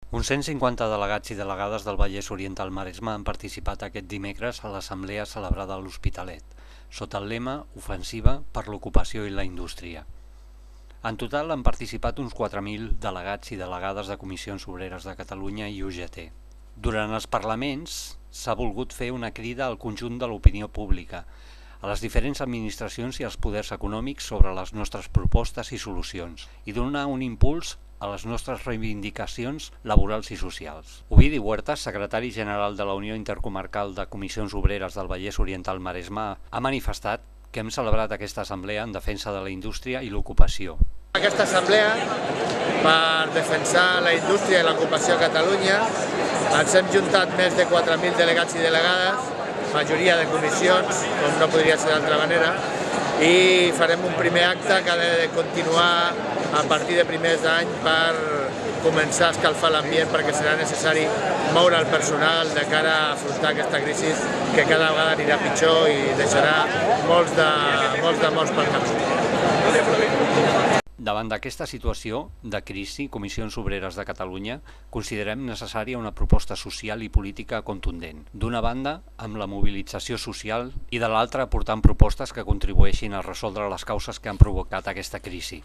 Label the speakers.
Speaker 1: Uns 150 delegats i delegades del Vallès Oriental Maresme han participat aquest dimecres a l'assemblea celebrada a l'Hospitalet, sota el lema Ofensiva per l'ocupació i la indústria. En total han participat uns 4.000 delegats i delegades de Comissions Obreres de Catalunya i UGT. Durant els parlaments s'ha volgut fer una crida al conjunt de l'opinió pública, a les diferents administracions i als poders econòmics sobre les nostres propostes i solucions, i donar un impuls a les nostres reivindicacions laborals i socials. Ovidi Huertas, secretari general de la Unió Intercomarcal de Comissions Obreres del Vallès Oriental Maresme, ha manifestat que hem celebrat aquesta assemblea en defensa de la indústria i l'ocupació.
Speaker 2: Aquesta assemblea, per defensar la indústria i l'ocupació a Catalunya, ens hem juntat més de 4.000 delegats i delegades, majoria de comissions, com no podria ser d'altra manera, i farem un primer acte que ha de continuar a partir de primers d'any per començar a escalfar l'ambient, perquè serà necessari moure el personal de cara a afrontar aquesta crisi que cada vegada anirà pitjor i deixarà molts de morts pel camí.
Speaker 1: Davant d'aquesta situació de crisi, Comissions Obreres de Catalunya considerem necessària una proposta social i política contundent. D'una banda, amb la mobilització social i de l'altra aportant propostes que contribueixin a resoldre les causes que han provocat aquesta crisi.